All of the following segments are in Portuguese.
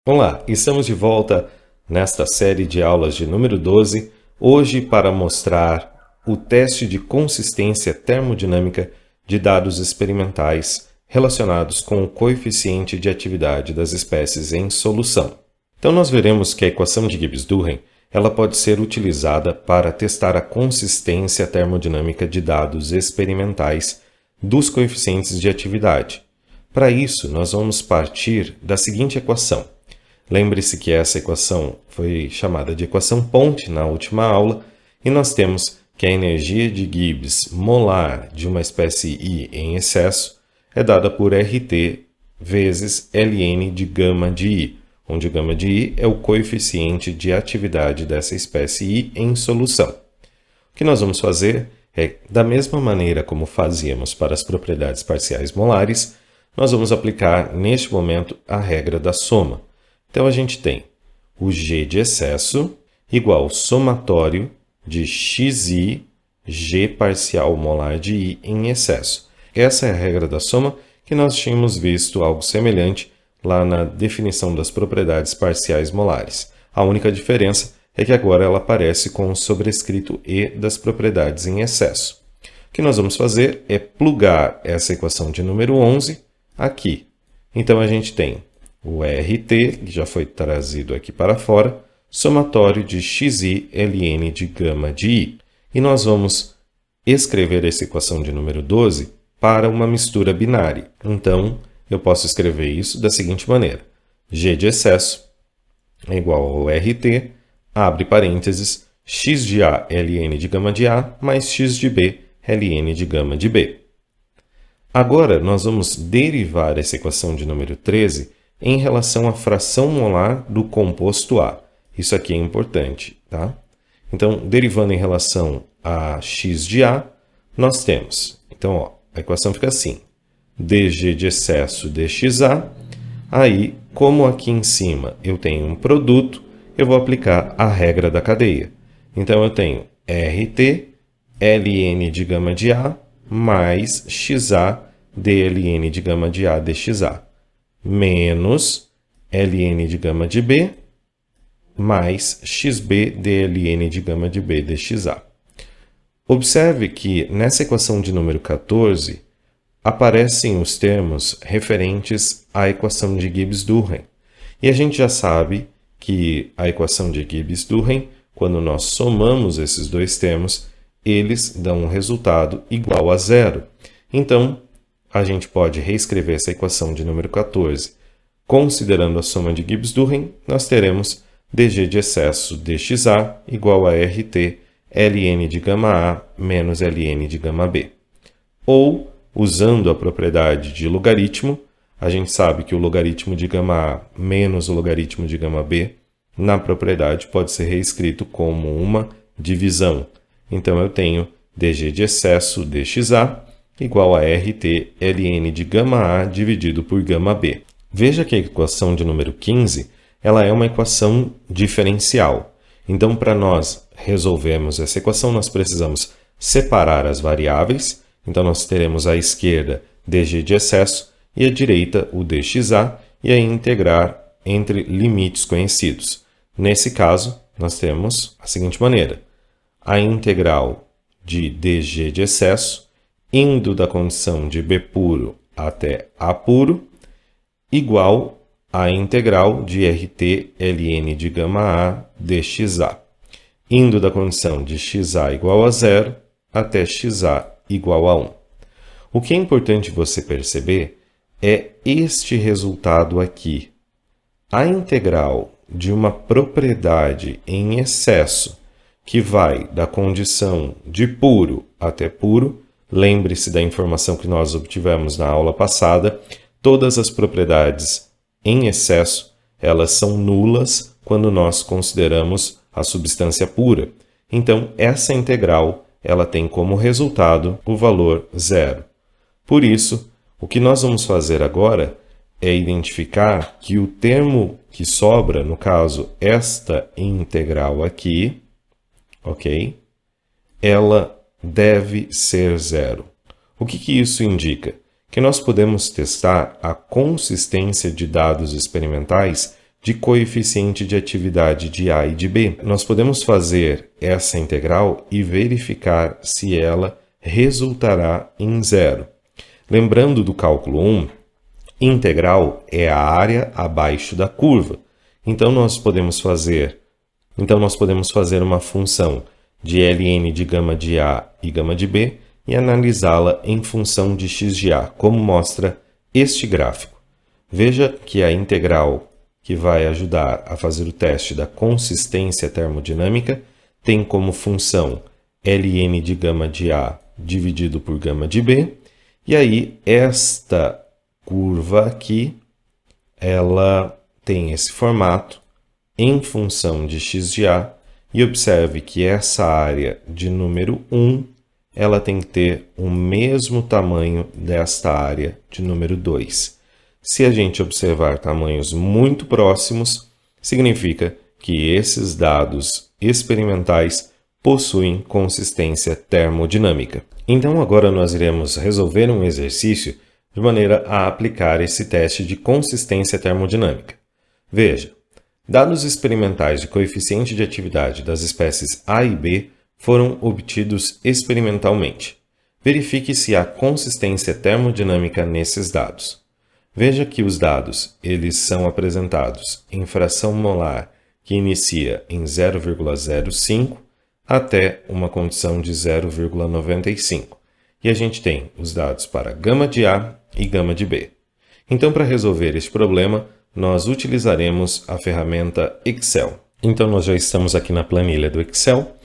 Olá, estamos de volta nesta série de aulas de número 12, hoje para mostrar o teste de consistência termodinâmica de dados experimentais relacionados com o coeficiente de atividade das espécies em solução. Então nós veremos que a equação de Gibbs-Duhem ela pode ser utilizada para testar a consistência termodinâmica de dados experimentais dos coeficientes de atividade. Para isso, nós vamos partir da seguinte equação. Lembre-se que essa equação foi chamada de equação ponte na última aula, e nós temos que a energia de Gibbs molar de uma espécie I em excesso é dada por RT vezes Ln de gama de I, onde gama de I é o coeficiente de atividade dessa espécie I em solução. O que nós vamos fazer é, da mesma maneira como fazíamos para as propriedades parciais molares, nós vamos aplicar neste momento a regra da soma. Então, a gente tem o G de excesso igual ao somatório de xi, G parcial molar de I em excesso. Essa é a regra da soma que nós tínhamos visto algo semelhante lá na definição das propriedades parciais molares. A única diferença é que agora ela aparece com o sobrescrito E das propriedades em excesso. O que nós vamos fazer é plugar essa equação de número 11 aqui. Então, a gente tem o RT, que já foi trazido aqui para fora, somatório de xi ln de gama de I. E nós vamos escrever essa equação de número 12 para uma mistura binária. Então, eu posso escrever isso da seguinte maneira. G de excesso é igual ao RT, abre parênteses, x de A ln de gama de A mais x de B ln de gama de B. Agora, nós vamos derivar essa equação de número 13 em relação à fração molar do composto A. Isso aqui é importante, tá? Então, derivando em relação a x de A, nós temos. Então, ó, a equação fica assim. dg de excesso dxa. Aí, como aqui em cima eu tenho um produto, eu vou aplicar a regra da cadeia. Então, eu tenho RT, ln de gama de A, mais xa dln de gama de A dxa. Menos ln de gama de B, mais xb dln de gama de B dxa. Observe que nessa equação de número 14, aparecem os termos referentes à equação de Gibbs-Duhem. E a gente já sabe que a equação de Gibbs-Duhem, quando nós somamos esses dois termos, eles dão um resultado igual a zero. Então, a gente pode reescrever essa equação de número 14. Considerando a soma de Gibbs-Duhem, nós teremos dg de excesso dxa igual a RT ln de gama A menos ln de gama B. Ou, usando a propriedade de logaritmo, a gente sabe que o logaritmo de gama A menos o logaritmo de gama B, na propriedade pode ser reescrito como uma divisão. Então, eu tenho dg de excesso dxa igual a RT ln de gama A dividido por gama B. Veja que a equação de número 15 ela é uma equação diferencial. Então, para nós resolvermos essa equação, nós precisamos separar as variáveis. Então, nós teremos à esquerda dg de excesso e à direita o dxa, e aí integrar entre limites conhecidos. Nesse caso, nós temos a seguinte maneira. A integral de dg de excesso indo da condição de B puro até A puro, igual à integral de RT ln de gama A dxa, indo da condição de xa igual a zero até xa igual a 1. O que é importante você perceber é este resultado aqui. A integral de uma propriedade em excesso, que vai da condição de puro até puro, lembre-se da informação que nós obtivemos na aula passada, todas as propriedades em excesso, elas são nulas quando nós consideramos a substância pura. Então, essa integral, ela tem como resultado o valor zero. Por isso, o que nós vamos fazer agora é identificar que o termo que sobra, no caso, esta integral aqui, ok? Ela deve ser zero. O que isso indica? Que nós podemos testar a consistência de dados experimentais de coeficiente de atividade de A e de B. Nós podemos fazer essa integral e verificar se ela resultará em zero. Lembrando do cálculo 1, integral é a área abaixo da curva. Então nós podemos fazer uma função de ln de gama de A e gama de B e analisá-la em função de x de A, como mostra este gráfico. Veja que a integral que vai ajudar a fazer o teste da consistência termodinâmica tem como função ln de gama de A dividido por gama de B, e aí esta curva aqui, ela tem esse formato em função de x de A, e observe que essa área de número 1, ela tem que ter o mesmo tamanho desta área de número 2. Se a gente observar tamanhos muito próximos, significa que esses dados experimentais possuem consistência termodinâmica. Então agora nós iremos resolver um exercício de maneira a aplicar esse teste de consistência termodinâmica. Veja, dados experimentais de coeficiente de atividade das espécies A e B foram obtidos experimentalmente. Verifique se há consistência termodinâmica nesses dados. Veja que os dados eles são apresentados em fração molar que inicia em 0,05 até uma condição de 0,95. E a gente tem os dados para gama de A e gama de B. Então, para resolver este problema, nós utilizaremos a ferramenta Excel. Então, nós já estamos aqui na planilha do Excel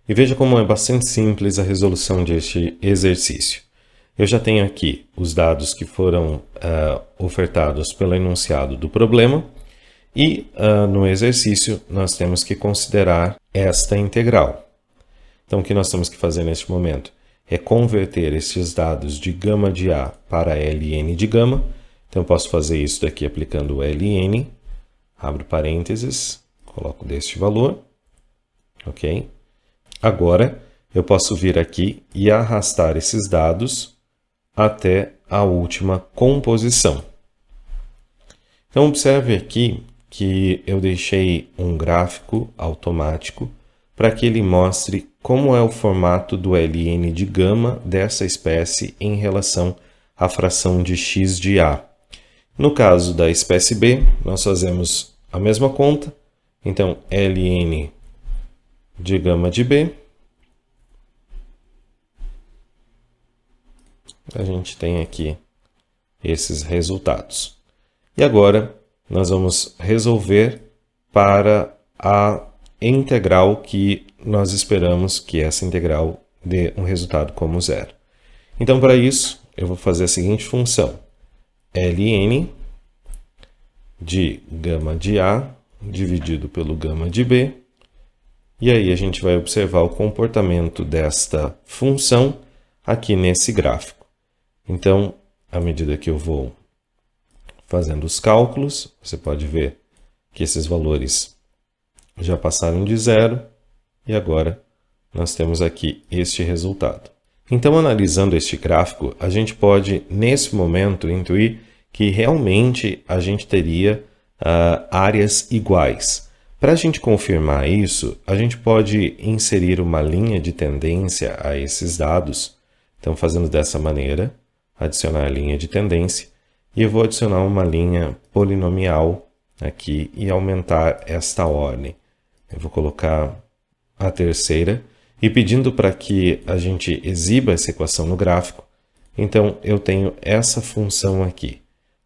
e veja como é bastante simples a resolução deste exercício. Eu já tenho aqui os dados que foram ofertados pelo enunciado do problema e no exercício nós temos que considerar esta integral. Então, o que nós temos que fazer neste momento é converter esses dados de gama de A para ln de gama. Então, eu posso fazer isso daqui aplicando o ln, abro parênteses, coloco deste valor, ok? Agora, eu posso vir aqui e arrastar esses dados até a última composição. Então, observe aqui que eu deixei um gráfico automático para que ele mostre como é o formato do ln de gama dessa espécie em relação à fração de x de A. No caso da espécie B, nós fazemos a mesma conta. Então, ln de gama de B, a gente tem aqui esses resultados. E agora, nós vamos resolver para a integral que nós esperamos que essa integral dê um resultado como zero. Então, para isso, eu vou fazer a seguinte função. ln de gama de A dividido pelo gama de B. E aí a gente vai observar o comportamento desta função aqui nesse gráfico. Então, à medida que eu vou fazendo os cálculos, você pode ver que esses valores já passaram de zero e agora nós temos aqui este resultado. Então, analisando este gráfico, a gente pode, nesse momento, intuir que realmente a gente teria áreas iguais. Para a gente confirmar isso, a gente pode inserir uma linha de tendência a esses dados. Então, fazendo dessa maneira, adicionar a linha de tendência, e eu vou adicionar uma linha polinomial aqui e aumentar esta ordem. Eu vou colocar a terceira e pedindo para que a gente exiba essa equação no gráfico, então eu tenho essa função aqui.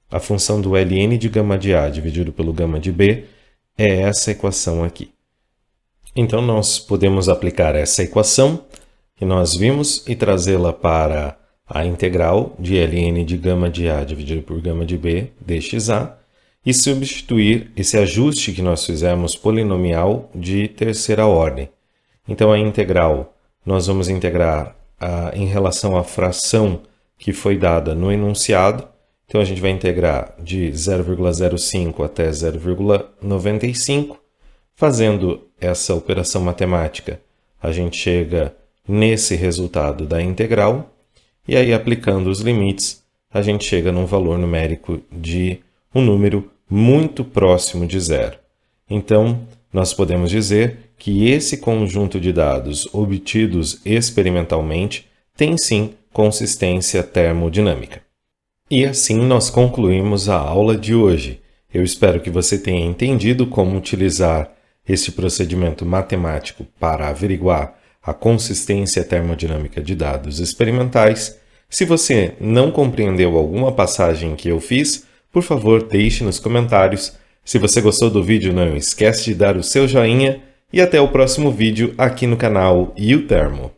A função do ln de gama de A dividido pelo gama de B é essa equação aqui. Então nós podemos aplicar essa equação que nós vimos e trazê-la para a integral de ln de gama de A dividido por gama de B dxa e substituir esse ajuste que nós fizemos polinomial de terceira ordem. Então, a integral, nós vamos integrar em relação à fração que foi dada no enunciado. Então, a gente vai integrar de 0,05 até 0,95. Fazendo essa operação matemática, a gente chega nesse resultado da integral. E aí, aplicando os limites, a gente chega num valor numérico de um número muito próximo de zero. Então, nós podemos dizer que esse conjunto de dados obtidos experimentalmente tem sim consistência termodinâmica. E assim nós concluímos a aula de hoje. Eu espero que você tenha entendido como utilizar este procedimento matemático para averiguar a consistência termodinâmica de dados experimentais. Se você não compreendeu alguma passagem que eu fiz, por favor, deixe nos comentários. Se você gostou do vídeo, não esquece de dar o seu joinha e até o próximo vídeo aqui no canal UTermo.